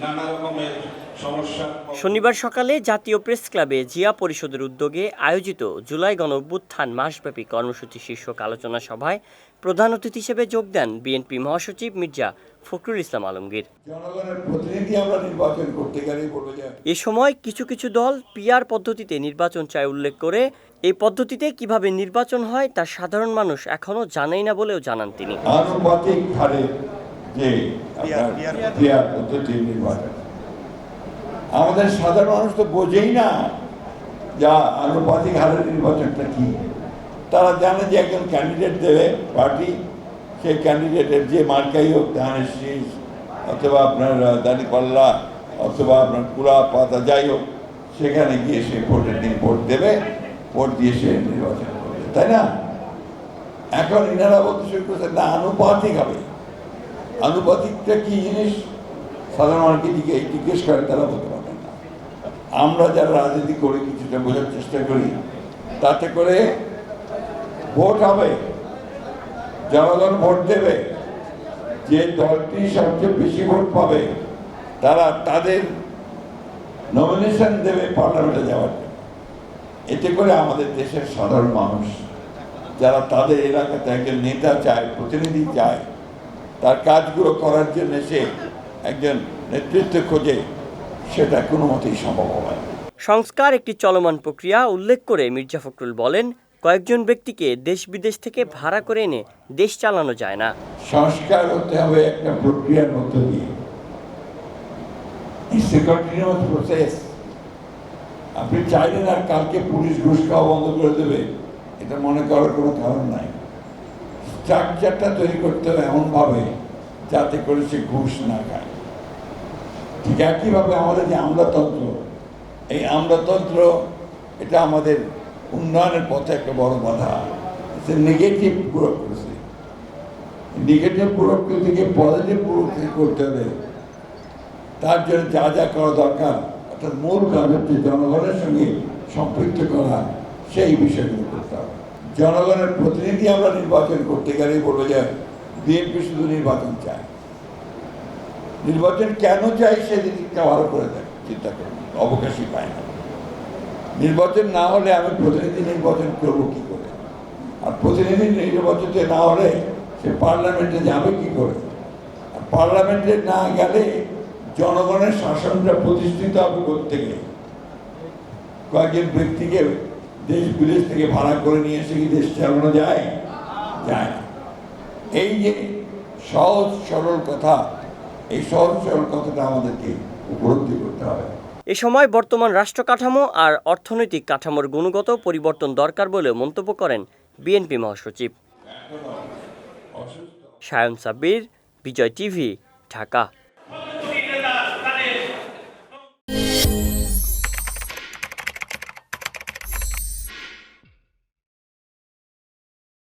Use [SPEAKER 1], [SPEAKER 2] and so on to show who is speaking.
[SPEAKER 1] নানা রকমের সমস্যা।
[SPEAKER 2] শনিবার সকালে জাতীয় প্রেস ক্লাবে জিয়া পরিষদের উদ্যোগে আয়োজিত জুলাই গণঅভ্যুত্থান মাসব্যাপী কর্মসূচি শীর্ষক আলোচনা সভায় প্রধান অতিথি হিসেবে যোগ দেন বিএনপি মহাসচিব মির্জা ফখরুল ইসলাম আলমগীর।
[SPEAKER 3] জনগণের প্রতিনিধি আমরা নির্বাচন করতে গেলেই বলবো যে
[SPEAKER 2] এ সময় কিছু কিছু দল পিআর পদ্ধতিতে নির্বাচন চায় উল্লেখ করে এই পদ্ধতিতে কিভাবে নির্বাচন হয় তা সাধারণ মানুষ এখনো জানেই না বলেও জানান তিনি।
[SPEAKER 3] আনুপাতিক হারে যে পিআর পদ্ধতি নির্বাচন, আমাদের সাধারণ মানুষ তো বোঝেই না যা আনুপাতিক হারের নির্বাচনটা কি। তারা জানে যে একজন ক্যান্ডিডেট দেবে পার্টি, সেই ক্যান্ডিডেটের যে মার্কাই হোক, ধানের শীষ অথবা আপনার দাঁড়িপাল্লা অথবা আপনার কুড়া পাতা যাই হোক, সেখানে গিয়ে সে ভোটের দিন ভোট দেবে, ভোট দিয়ে সে নির্বাচন করবে, তাই না? এখন এনারা বলতে শুরু করছে না আনুপাতিক হবে। আনুপাতিকটা কি জিনিস সাধারণ মানুষকে জিজ্ঞেস করে, তারা বলতে পারে না। আমরা যারা রাজনীতি করি কিছুটা বোঝার চেষ্টা করি, তাতে করে ভোট হবে, জনগণ ভোট দেবে, যে দলটি সবচেয়ে বেশি ভোট পাবে তারা তাদের নমিনেশন দেবে পার্লামেন্টে যাওয়ার জন্য। এতে করে আমাদের দেশের সাধারণ মানুষ যারা তাদের এলাকাতে একজন নেতা চায়, প্রতিনিধি চায়, তার কাজগুলো করার জন্য সে একজন নেতৃত্ব খোঁজে, সেটা কোনো মতেই সম্ভব হয় না।
[SPEAKER 2] সংস্কার একটি চলমান প্রক্রিয়া উল্লেখ করে মির্জা ফখরুল বলেন, কয়েকজন ব্যক্তিকে দেশ বিদেশ থেকে ভাড়া করে এনে দেশ চালানো যায় না।
[SPEAKER 3] সংস্কার হতে হবে একটা প্রক্রিয়ার মধ্য দিয়ে। It's a continuous process. আপনি চাইলেন আর কালকে পুলিশ ঘুষ খাওয়া বন্ধ করে দেবে, এটা মনে করার কোনো কারণ নাই। স্ট্রাকচারটা তৈরি করতে হবে এমনভাবে যাতে করে সে ঘুষ না খায়। ঠিক একইভাবে আমাদের যে আমলাতন্ত্র, এই আমলাতন্ত্র এটা আমাদের উন্নয়নের পথে একটা বড় বাধা। নেগেটিভ ব্যুরোক্রেসি, নেগেটিভ ব্যুরোক্রেসি থেকে পজিটিভ ব্যুরোক্রেসি করতে হবে। তার জন্য যা যা করা দরকার, অর্থাৎ মূল কাজ হচ্ছে জনগণের সঙ্গে সম্পৃক্ত করা, সেই বিষয়গুলো করতে হবে। জনগণের প্রতিনিধি আমরা নির্বাচন করতে গেলেই বলবো যে বিএনপি শুধু নির্বাচন চায়। নির্বাচন কেন চাই সেদিকটা ভালো করে চিন্তা করুন, অবকাশই পায় না। নির্বাচন না হলে আমি প্রতিনিধি নির্বাচন করবো কি করে? আর প্রতিনিধি নির্বাচনে না হলে সে পার্লামেন্টে যাবে কি করে? আর পার্লামেন্টে না গেলে জনগণের শাসনটা প্রতিষ্ঠিত হবে করতে গেলে কয়েকজন ব্যক্তিকে দেশ বিদেশ থেকে ভাড়া করে নিয়ে এসে কি দেশ চালানো যায়? যায় না। এই যে সহজ সরল কথা, এই সহজ সরল কথাটা আমাদেরকে উপলব্ধি করতে হবে।
[SPEAKER 2] এ সময় বর্তমান রাষ্ট্র কাঠামো আর অর্থনৈতিক কাঠামোর গুণগত পরিবর্তন দরকার বলে মন্তব্য করেন বিএনপি মহাসচিব। সায়ন সাব্বির, বিজয় টিভি, ঢাকা।